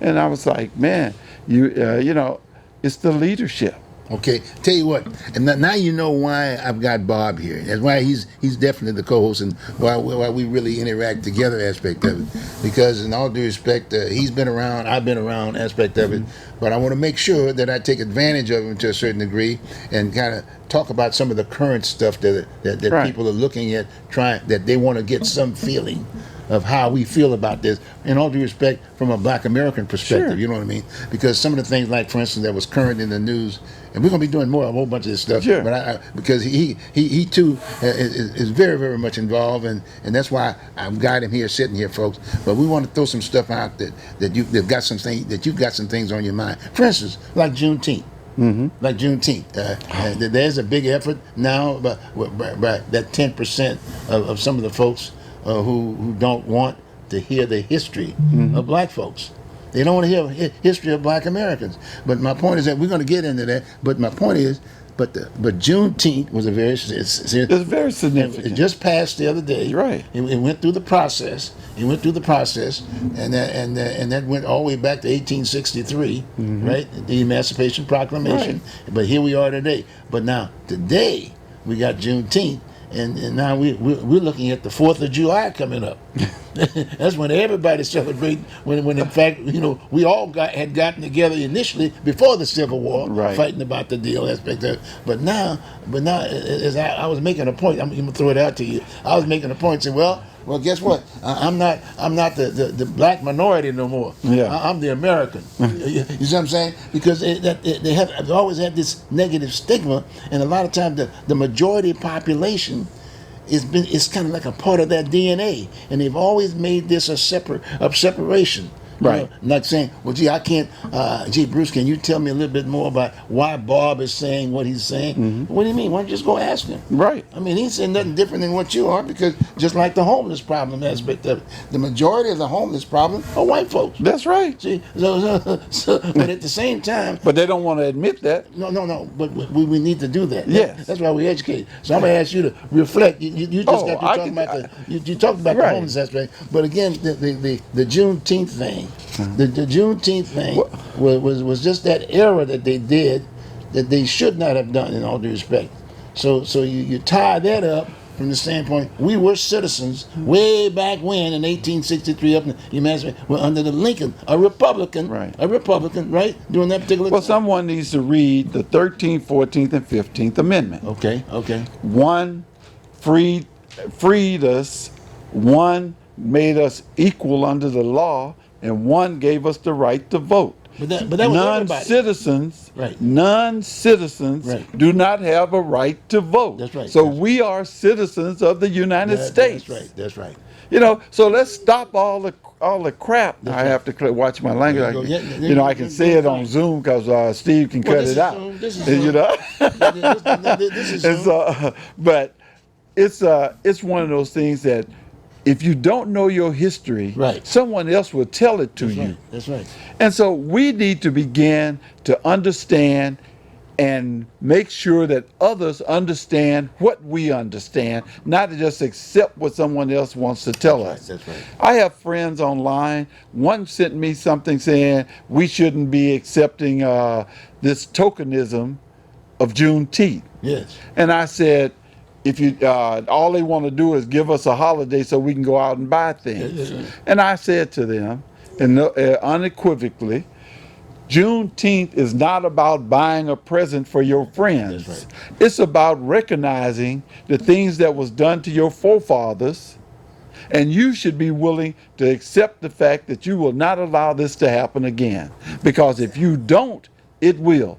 D: And I was like, man, it's the leadership.
B: Okay, tell you what, and now you know why I've got Bob here. That's why he's definitely the co-host, and why we really interact together aspect of it. Because in all due respect, he's been around, I've been around aspect of it, but I want to make sure that I take advantage of him to a certain degree and kind of talk about some of the current stuff that
D: Right.
B: people are looking at, that they want to get some feeling of how we feel about this, in all due respect, from a Black American perspective.
D: Sure.
B: You know what I mean? Because some of the things, like for instance, that was current in the news, and we're going to be doing more, a whole bunch of this stuff.
D: Sure.
B: But because he too is very, very much involved, and that's why I've got him here, sitting here, folks. But we want to throw some stuff out that you've got some things on your mind. For instance, like Juneteenth. Like Juneteenth, there's a big effort now by that 10% of some of the folks who don't want to hear the history of Black folks. They don't want to hear history of Black Americans. But my point is that we're going to get into that. But my point is, but Juneteenth was a very serious.
D: It's very significant.
B: It just passed the other day.
D: Right.
B: It went through the process. And that went all the way back to 1863, right? The Emancipation Proclamation.
D: Right.
B: But here we are today. But now today we got Juneteenth. And now we're looking at the 4th of July coming up. That's when everybody celebrates. When in fact, we all had gotten together initially before the Civil War,
D: Right.
B: fighting about the deal aspect of it. But now, as I was making a point, I'm going to throw it out to you. I was making a point, saying, well, guess what? I'm not the Black minority no more.
D: Yeah.
B: I'm the American. You see what I'm saying? Because they have always had this negative stigma, and a lot of times the majority population it's kind of like a part of that DNA, and they've always made this a separation.
D: Right.
B: Not saying, well, gee, I can't, Bruce, can you tell me a little bit more about why Bob is saying what he's saying? What do you mean? Why don't you just go ask him?
D: Right.
B: I mean, he's saying nothing different than what you are, because just like the homeless problem aspect of it, the majority of the homeless problem are white folks.
D: That's right.
B: See, so but at the same time,
D: But they don't want to admit that.
B: no, but we need to do that.
D: Yes.
B: That's why we educate. So I'm going to ask you to reflect. You just got to talk about you talked about the
D: Right.
B: homeless aspect, but again, the Juneteenth thing, the Juneteenth thing was just that error that they did that they should not have done, in all due respect. So you tie that up from the standpoint, we were citizens way back when in 1863 up in the Emancipation, we're under the Lincoln, a Republican,
D: Right.
B: During that particular
D: Well,
B: time.
D: someone needs to read the 13th, 14th, and 15th Amendment.
B: Okay.
D: One freed us, one made us equal under the law, and one gave us the right to vote.
B: But that was everybody.
D: Non-citizens,
B: Right.
D: non-citizens
B: Right.
D: do not have a right to vote.
B: That's right.
D: So we are citizens of the United States.
B: That's right.
D: So let's stop all the crap. I have to watch my language.
B: There you go.
D: I can say it on Zoom because Steve can cut
B: this
D: it
B: is
D: out.
B: Zoom. This is Zoom. This is
D: And so, but it's one of those things that if you don't know your history,
B: Right.
D: someone else will tell it to you.
B: That's right.
D: And so we need to begin to understand and make sure that others understand what we understand, not to just accept what someone else wants to tell us.
B: That's right.
D: I have friends online. One sent me something saying we shouldn't be accepting this tokenism of Juneteenth.
B: Yes.
D: And I said, if you all they want to do is give us a holiday so we can go out and buy things. And I said to them, and unequivocally, Juneteenth is not about buying a present for your friends.
B: That's right.
D: It's about recognizing the things that was done to your forefathers, and you should be willing to accept the fact that you will not allow this to happen again. Because if you don't, it will.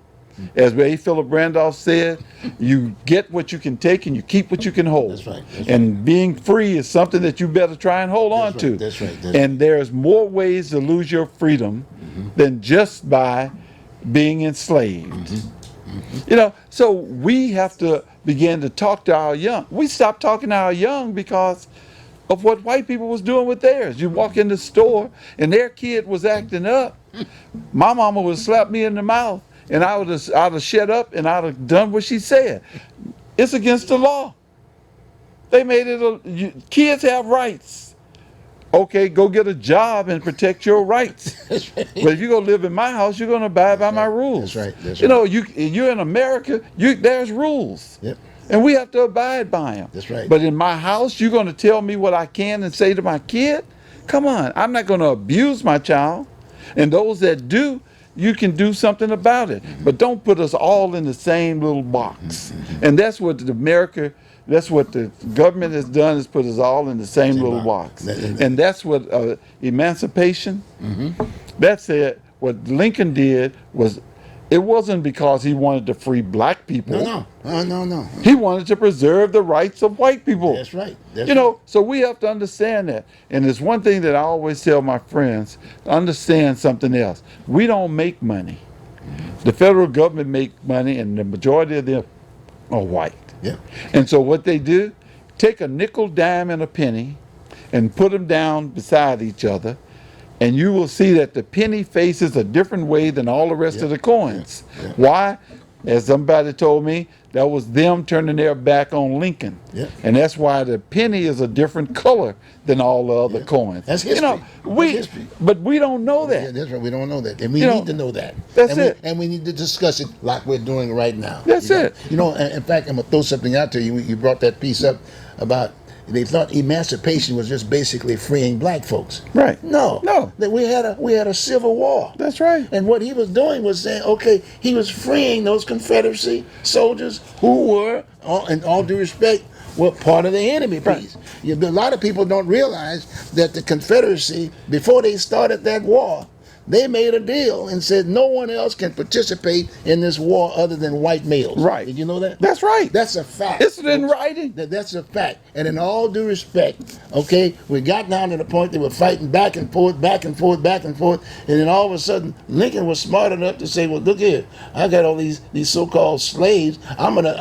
D: As A. Philip Randolph said, you get what you can take and you keep what you can hold.
B: That's right. That's
D: and being free is something that you better try and hold on to.
B: That's right.
D: And there's more ways to lose your freedom than just by being enslaved. You know, so we have to begin to talk to our young. We stopped talking to our young because of what white people was doing with theirs. You walk in the store and their kid was acting up. My mama would slap me in the mouth and I'd have shut up and I'd have done what she said. It's against the law. They made it, kids have rights. Okay, go get a job and protect your rights. But if you go live in my house, you're going to abide by my rules.
B: That's right.
D: You know, you're in America, there's rules.
B: Yep.
D: And we have to abide by them.
B: That's right.
D: But in my house, you're going to tell me what I can and say to my kid? Come on, I'm not going to abuse my child. And those that do, you can do something about it. But don't put us all in the same little box. And that's what that's what the government has done, is put us all in the same little box. And that's what emancipation, that's it. What Lincoln did was, it wasn't because he wanted to free black people.
B: No.
D: He wanted to preserve the rights of white people.
B: That's right.
D: So we have to understand that. And there's one thing that I always tell my friends, understand something else. We don't make money. The federal government make money, and the majority of them are white.
B: Yeah.
D: And so what they do, take a nickel, dime, and a penny and put them down beside each other, and you will see that the penny faces a different way than all the rest of the coins. Why? As somebody told me, that was them turning their back on Lincoln. And that's why the penny is a different color than all the other coins.
B: That's history.
D: That's history. But we don't know that.
B: Yeah, that's right. We don't know that. And we need to know that.
D: That's it.
B: And we need to discuss it like we're doing right now.
D: That's it.
B: You know, in fact, I'm going to throw something out to you. You brought that piece up about they thought emancipation was just basically freeing black folks.
D: Right.
B: No. That we had a civil war.
D: That's right.
B: And what he was doing was saying, okay, he was freeing those Confederacy soldiers who were, in all due respect, were part of the enemy piece. A lot of people don't realize that the Confederacy, before they started that war, they made a deal and said no one else can participate in this war other than white males.
D: Right.
B: Did you know that?
D: That's right.
B: That's a fact.
D: It's in writing.
B: That's a fact. And in all due respect, okay, we got down to the point they were fighting back and forth, and then all of a sudden Lincoln was smart enough to say, well, look here, I got all these so-called slaves. I'm gonna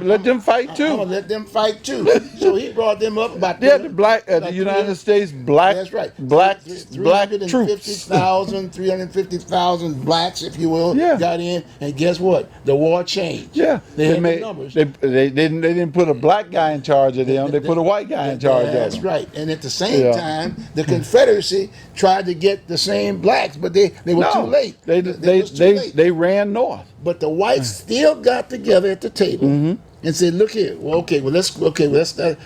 D: let them fight too.
B: I'm gonna let them fight too. So he brought them up about
D: the United States black.
B: That's right.
D: Black troops.
B: 350,000 blacks, if you will,
D: Yeah.
B: got in, and guess what? The war changed.
D: Yeah,
B: they had the numbers.
D: They didn't put a black guy in charge of them. They put a white guy in charge of them.
B: That's right. And at the same time, the Confederacy tried to get the same blacks, but they were too late.
D: They ran north.
B: But the whites still got together at the table and said, "Look here. Let's start,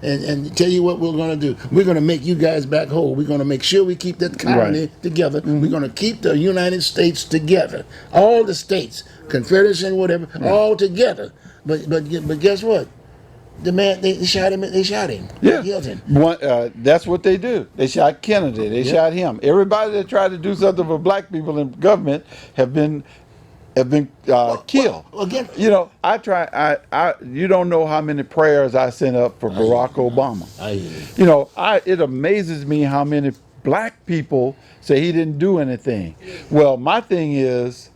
B: and tell you what we're going to do. We're going to make you guys back whole. We're going to make sure we keep that colony together. We're going to keep the United States together. All the states, Confederacy and whatever, all together. But guess what? The man, they shot him. They killed him.
D: That's what they do. They shot Kennedy. They shot him. Everybody that tried to do something for black people in government have been killed.
B: Again,
D: you know, you don't know how many prayers I sent up for Barack Obama. You know, it amazes me how many black people say he didn't do anything. Well, my thing is,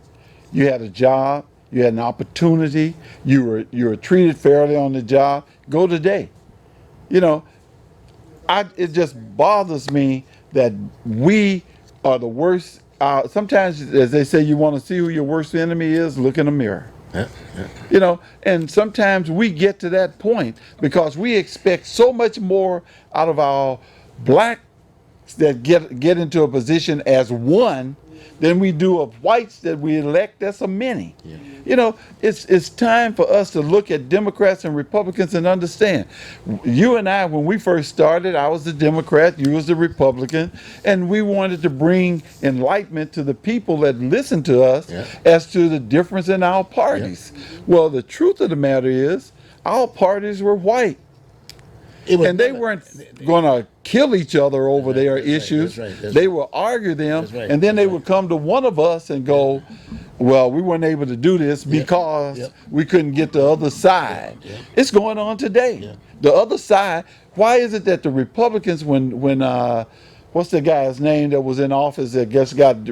D: you had a job, you had an opportunity, you were treated fairly on the job. Go today. You know, it just bothers me that we are the worst sometimes, as they say, you want to see who your worst enemy is, look in a mirror.
B: Yeah, yeah.
D: You know, and sometimes we get to that point because we expect so much more out of our blacks that get into a position as one than we do of whites that we elect as a many.
B: Yeah.
D: You know, it's time for us to look at Democrats and Republicans and understand. You and I, when we first started, I was the Democrat, you was the Republican, and we wanted to bring enlightenment to the people that listen to us
B: Yeah.
D: as to the difference in our parties. Well, the truth of the matter is, our parties were white.
B: It was
D: And they
B: never-
D: weren't going to kill each other over their
B: that's right,
D: issues.
B: that's right, that's
D: They
B: right.
D: would argue them,
B: That's right,
D: and then
B: that's
D: they
B: right.
D: would come to one of us and go, well, we weren't able to do this because
B: yep.
D: we couldn't get the other side.
B: Yep.
D: It's going on today.
B: Yeah.
D: The other side, why is it that the Republicans, when what's the guy's name that was in office that just got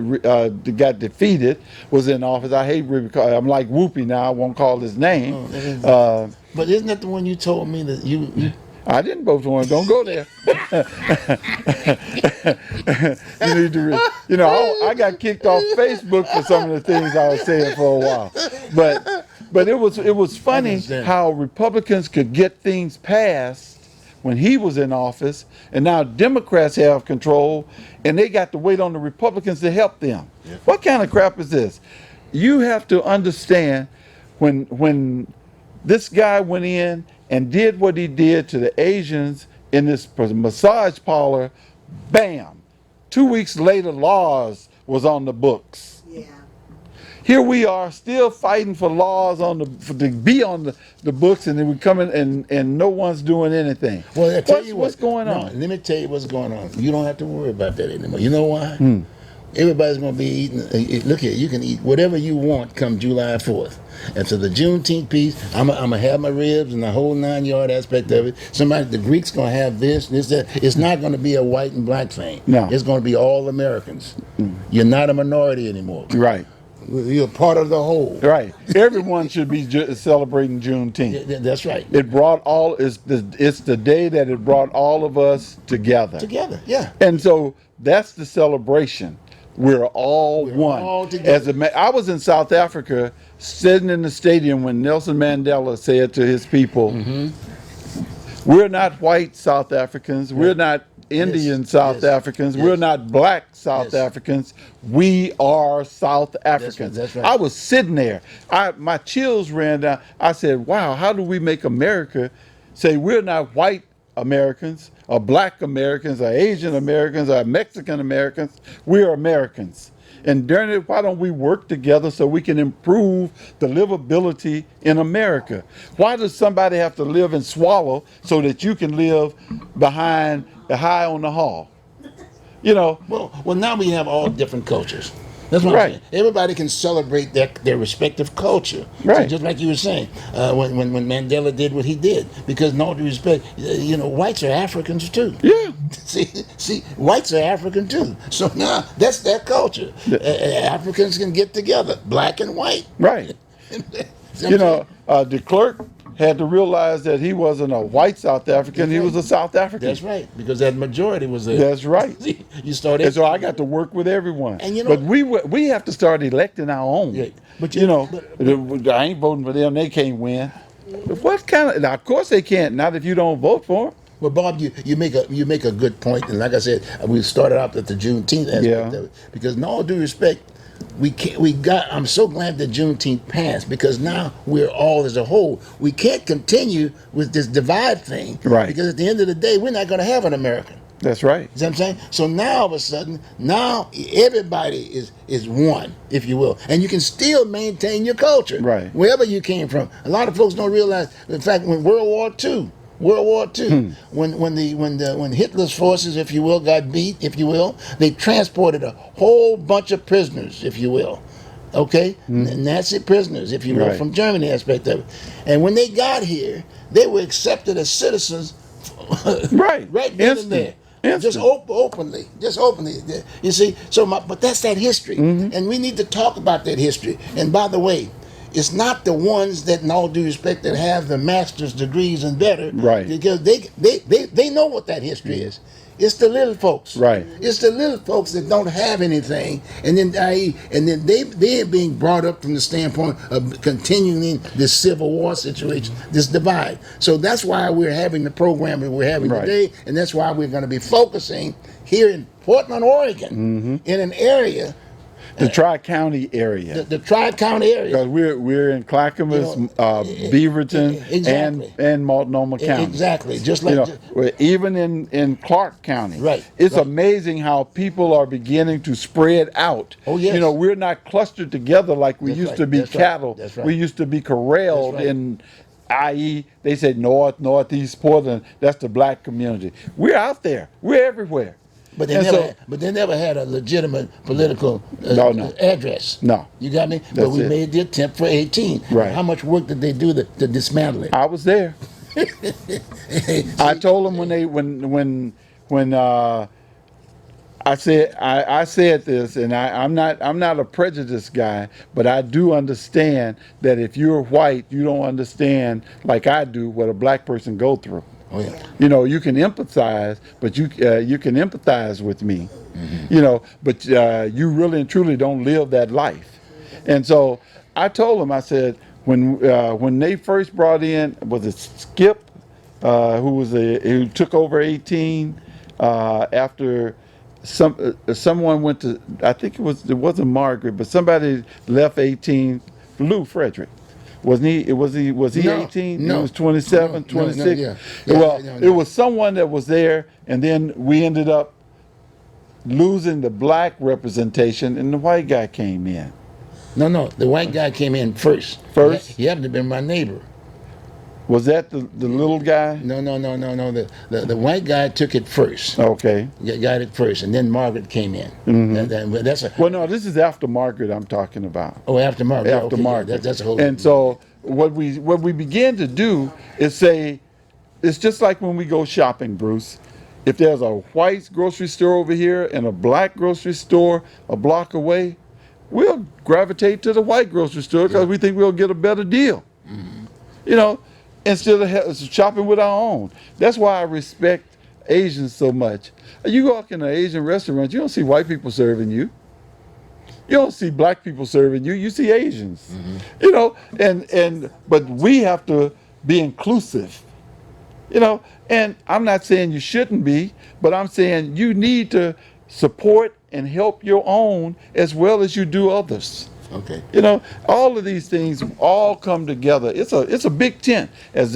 D: defeated, was in office? I hate, I'm like Whoopi now, I won't call his name.
B: But isn't that the one you told me that you
D: I didn't vote for him. Don't go there. You need to, I got kicked off Facebook for some of the things I was saying for a while. But it was funny
B: understand.
D: how Republicans could get things passed when he was in office, and now Democrats have control, and they got to wait on the Republicans to help them.
B: Yeah.
D: What kind of crap is this? You have to understand when this guy went in and did what he did to the Asians in this massage parlor, bam. 2 weeks later, laws was on the books.
C: Yeah.
D: Here we are still fighting for laws to be on the books, and then we come in and no one's doing anything.
B: Well, I tell you
D: what's going
B: no,
D: on?
B: Let me tell you what's going on. You don't have to worry about that anymore. You know why? Everybody's going to be eating. Look here, you can eat whatever you want come July 4th. And so the Juneteenth piece, I'm going to have my ribs and the whole 9-yard aspect of it. The Greeks going to have this, that. It's not going to be a white and black thing.
D: No.
B: It's going to be all Americans. You're not a minority anymore.
D: Right,
B: You're part of the whole.
D: right. Everyone should be celebrating Juneteenth.
B: That's right.
D: It brought it's the day that it brought all of us together.
B: Together, yeah.
D: And so that's the celebration. We're all one.
B: all together.
D: I was in South Africa, sitting in the stadium when Nelson Mandela said to his people, "We're not white South Africans. We're not Indian South
B: yes,
D: Africans.
B: yes.
D: We're not black South
B: Yes.
D: Africans. We are South Africans."
B: that's right.
D: I was sitting there. My chills ran down. I said, "Wow, how do we make America say we're not white Americans, or black Americans, or Asian Americans, or Mexican Americans? We're Americans. And during it, why don't we work together so we can improve the livability in America? Why does somebody have to live and swallow so that you can live behind the high on the hall? You know,
B: Well, now we have all different cultures. That's what
D: Right.
B: I'm saying. Everybody can celebrate their respective culture.
D: Right.
B: So just like you were saying, when Mandela did what he did, because in all due respect, whites are Africans too.
D: yeah.
B: See, whites are African too. So now that's their culture. Africans can get together, black and white.
D: Right.
B: See what
D: You
B: I'm
D: know,
B: saying?
D: de Klerk had to realize that he wasn't a white South African, he was a South African.
B: That's right, because that majority was there.
D: That's right.
B: See, you started.
D: And so I got to work with everyone.
B: And
D: but we have to start electing our own.
B: Yeah, but
D: I ain't voting for them, they can't win. What kind of, now of course they can't, not if you don't vote for them.
B: Well, Bob, you make a good point, and like I said, we started out at the Juneteenth aspect
D: Yeah.
B: of it, because in all due respect, I'm so glad that Juneteenth passed, because now we're all as a whole. We can't continue with this divide thing,
D: Right.
B: Because at the end of the day, we're not going to have an American.
D: That's right.
B: You see what I'm saying? So now all of a sudden, now everybody is one, if you will, and you can still maintain your culture,
D: Right.
B: Wherever you came from. A lot of folks don't realize. In fact, when World War II, when Hitler's forces, if you will, got beat, if you will, they transported a whole bunch of prisoners, if you will, okay, Nazi prisoners, if you will,
D: Right.
B: from Germany aspect of it. And when they got here, they were accepted as citizens,
D: Right.
B: right then and
D: Instant.
B: there. Just
D: Instant.
B: openly. You see, but that's that history, and we need to talk about that history. And by the way, it's not the ones that, in all due respect, that have the master's degrees and better,
D: Right.
B: because they know what that history is. It's the little folks,
D: Right.
B: It's the little folks that don't have anything, and then they're being brought up from the standpoint of continuing this Civil War situation, this divide. So that's why we're having the program that we're having
D: Right.
B: today, and that's why we're going to be focusing here in Portland, Oregon, in an area,
D: The Tri-County area.
B: the Tri-County area.
D: Because we're in Clackamas, Beaverton,
B: exactly.
D: and Multnomah County.
B: Exactly, just like
D: we're even in Clark County.
B: Right,
D: It's
B: right.
D: amazing how people are beginning to spread out.
B: Oh, yes.
D: We're not clustered together like we
B: That's
D: used
B: right,
D: to be
B: that's right,
D: cattle.
B: that's right.
D: We used to be corralled
B: That's right.
D: in, i.e., they said north, northeast, Portland. That's the black community. We're out there. We're everywhere.
B: But they
D: And
B: never,
D: so-
B: but they never had a legitimate political
D: No.
B: address.
D: No.
B: You got me.
D: That's
B: But we
D: it.
B: made the attempt for 18.
D: Right.
B: How much work did they do to dismantle it?
D: I was there. I told them when I said this, and I'm not a prejudiced guy, but I do understand that if you're white, you don't understand like I do what a black person go through.
B: Oh yeah.
D: You can empathize, but you can empathize with me, but you really and truly don't live that life. And so I told them, I said, when they first brought in, was it Skip, who took over 18 after someone went to, I think it wasn't Margaret, but somebody left 18, Lou Frederick. Wasn't he? Was he
B: No,
D: 18?
B: no.
D: He was 27,
B: No,
D: 26.
B: yeah.
D: Well,
B: No.
D: it was someone that was there, and then we ended up losing the black representation, and the white guy came in.
B: No. The white guy came in first.
D: First?
B: He happened to be my neighbor.
D: Was that the little guy?
B: No. The white guy took it first.
D: Okay.
B: Got it first, and then Margaret came in. That's a
D: Well, no, this is after Margaret I'm talking about.
B: after Margaret.
D: After
B: Okay, yeah,
D: Margaret.
B: that's a whole.
D: And so what we began to do is say, it's just like when we go shopping, Bruce. If there's a white grocery store over here and a black grocery store a block away, we'll gravitate to the white grocery store because we think we'll get a better deal. Instead of shopping with our own. That's why I respect Asians so much. You walk in an Asian restaurant, you don't see white people serving you. You don't see black people serving you. You see Asians. But we have to be inclusive. And I'm not saying you shouldn't be, but I'm saying you need to support and help your own as well as you do others.
B: Okay.
D: All of these things all come together. It's a big tent, as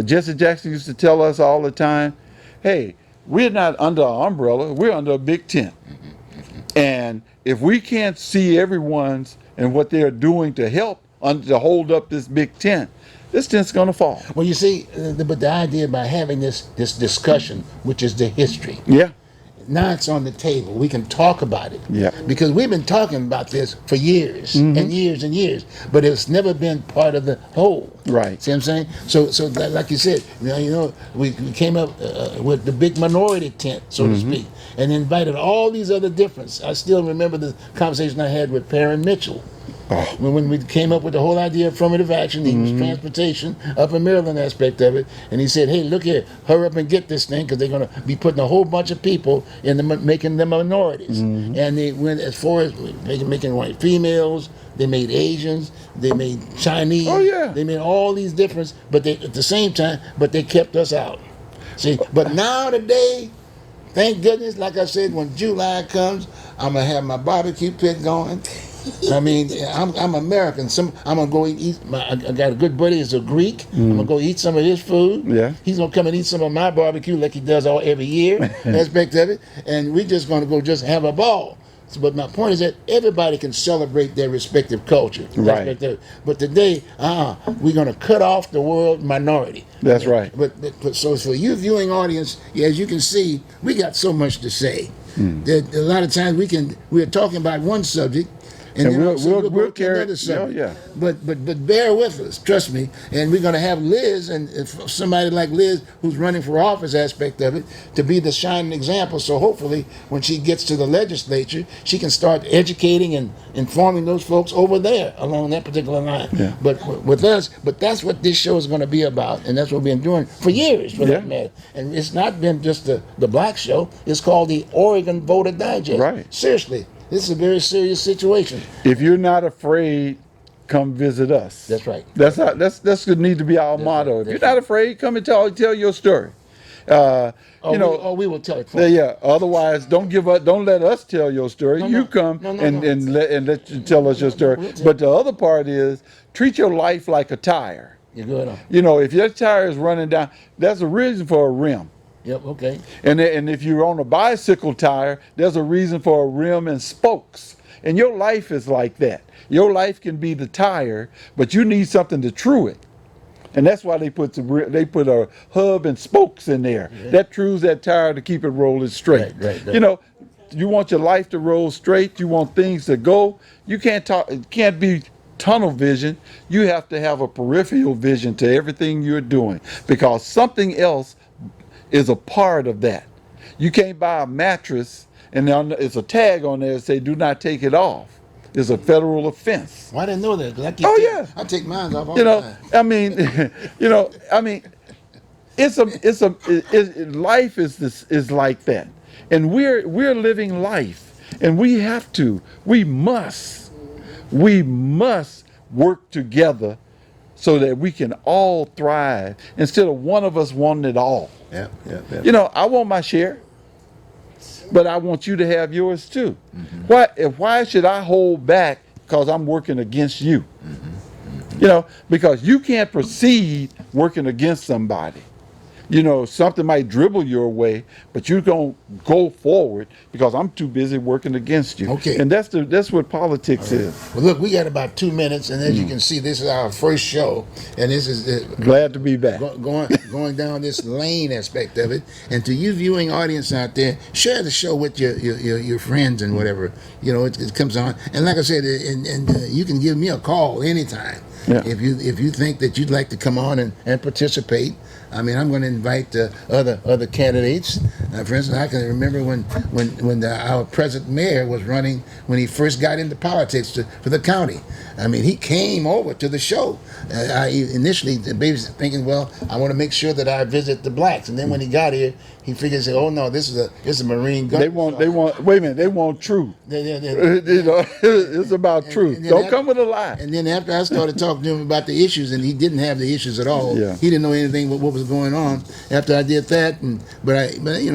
D: Jesse Jackson used to tell us all the time. Hey, we're not under an umbrella. We're under a big tent. And if we can't see everyone's and what they're doing to help to hold up this big tent, this tent's going to fall.
B: Well, you see, but the idea by having this discussion, which is the history,
D: Yeah.
B: now it's on the table. We can talk about it.
D: Yeah.
B: Because we've been talking about this for years and years and years, but it's never been part of the whole.
D: Right.
B: See what I'm saying? So like you said, we came up with the big minority tent, so to speak, and invited all these other difference. I still remember the conversation I had with Perrin Mitchell. When we came up with the whole idea of affirmative action, he was transportation, up in Maryland aspect of it, and he said, hey, look here, hurry up and get this thing, because they're going to be putting a whole bunch of people in making them minorities. And they went as far as making white females, they made Asians, they made Chinese,
D: Oh, yeah.
B: they made all these difference, but they, at the same time, but they kept us out. See, but now today, thank goodness, like I said, when July comes, I'm going to have my barbecue pit going. I mean, I'm American. I'm gonna go eat. I got a good buddy. He's a Greek. I'm gonna go eat some of his food.
D: Yeah.
B: He's gonna come and eat some of my barbecue like he does every year. Aspect of it, and we're just gonna go just have a ball. So, but my point is that everybody can celebrate their respective culture.
D: Right.
B: Aspect of it. But today, we're gonna cut off the world minority.
D: That's right.
B: But so for you viewing audience, as you can see, we got so much to say. That a lot of times we're talking about one subject. And then
D: we'll
B: also
D: we'll
B: go to
D: carry.
B: another subject.
D: Yeah.
B: But bear with us, trust me. And we're going to have Liz, and if somebody like Liz who's running for office aspect of it, to be the shining example. So hopefully, when she gets to the legislature, she can start educating and informing those folks over there along that particular line.
D: Yeah.
B: But with us, but that's what this show is going to be about, and that's what we've been doing for years, for that matter. And it's not been just the black show. It's called the Oregon Voter Digest.
D: Right.
B: Seriously, this is a very serious situation.
D: If you're not afraid, come visit us.
B: That's right.
D: That's gonna need to be our motto.
B: right,
D: If you're
B: that's
D: not afraid, come and tell your story.
B: We will tell it. For you.
D: Yeah. Otherwise, don't give up. Don't let us tell your story. You come and let you tell us your story. But the other part is treat your life like a tire.
B: You're good on.
D: If your tire is running down, there's a reason for a rim.
B: Yep. Okay.
D: And if you're on a bicycle tire, there's a reason for a rim and spokes. And your life is like that. Your life can be the tire, but you need something to true it. And that's why they put a hub and spokes in there. Yeah. That trues that tire to keep it rolling straight.
B: Right.
D: You want your life to roll straight. You want things to go. You can't be tunnel vision. You have to have a peripheral vision to everything you're doing, because something else is a part of that. You can't buy a mattress and it's a tag on there that say do not take it off. It's a federal offense.
B: Well, I didn't know that. 'Cause I take mine off all the time.
D: Life is like that, and we're living life, and we must work together so that we can all thrive instead of one of us wanting it all.
B: Yeah.
D: I want my share, but I want you to have yours too. Why should I hold back because I'm working against you? Because you can't proceed working against somebody. Something might dribble your way, but you don't go forward because I'm too busy working against you.
B: Okay.
D: And that's what politics is.
B: Well, look, we got about 2 minutes, and as you can see, this is our first show, and this is
D: Glad to be back.
B: going down this lane aspect of it. And to you viewing audience out there, share the show with your friends and whatever. It comes on. And like I said, and you can give me a call anytime.
D: Yeah.
B: If you think that you'd like to come on and participate. I mean, I'm going to invite other candidates. For instance, I can remember when our present mayor was running, when he first got into politics for the county. I mean, he came over to the show. I initially thinking, well, I want to make sure that I visit the blacks. And then when he got here, he figured, oh no, this is a Marine gun.
D: They want wait a minute, they want truth. It's about truth. Don't come with a lie.
B: And then after I started talking to him about the issues, and he didn't have the issues at all.
D: Yeah.
B: He didn't know anything what was going on. After I did that, but I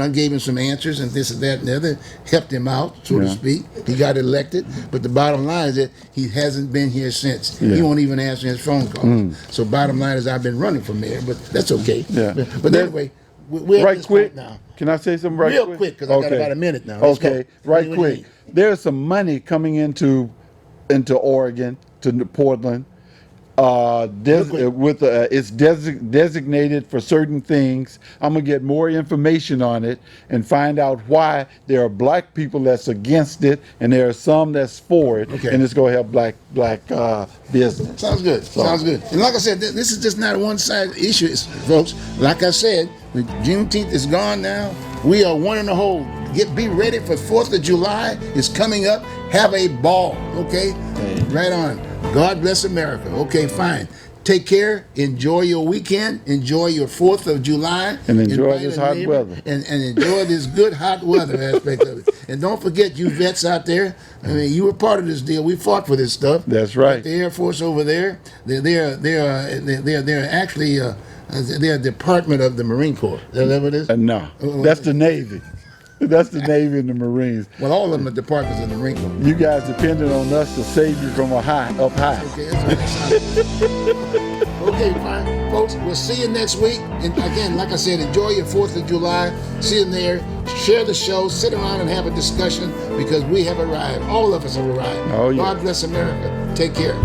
B: gave him some answers and this and that and the other, helped him out, so to speak. He got elected, but the bottom line is that he hasn't been here since.
D: Yeah.
B: He won't even answer his phone calls. So bottom line is I've been running for mayor, but that's okay.
D: Yeah.
B: But anyway, we're at
D: right
B: this
D: quick
B: point now.
D: Can I say something right
B: Real
D: quick?
B: quick, because I got about a minute now. Let's
D: Okay,
B: go.
D: right
B: What do you
D: quick. There's some money coming into Oregon, to Portland. It's designated for certain things. I'm gonna get more information on it and find out why there are black people that's against it and there are some that's for it.
B: Okay.
D: And it's gonna help black business.
B: Sounds good. Sounds good. And like I said, this is just not a one-sided issue, folks. Like I said, Juneteenth is gone now. We are one in the hole. Be ready for 4th of July. It's coming up. Have a ball, okay? Right on. God bless America. Okay, fine. Take care. Enjoy your weekend. Enjoy your 4th of July.
D: And enjoy
B: Invite
D: this
B: a
D: hot
B: neighbor
D: weather.
B: And enjoy this good hot weather aspect of it. And don't forget, you vets out there, I mean, you were part of this deal. We fought for this stuff.
D: That's right.
B: The Air Force over there, they're actually they're a department of the Marine Corps. Is that what it is?
D: No, that's the Navy. That's the Navy and the Marines.
B: Well, all of them are departments of the Marine Corps.
D: You guys depended on us to save you from up high.
B: Okay, that's okay, fine. Folks, we'll see you next week. And again, like I said, enjoy your 4th of July. See you there. Share the show. Sit around and have a discussion because we have arrived. All of us have arrived.
D: Oh, yeah.
B: God bless America. Take care.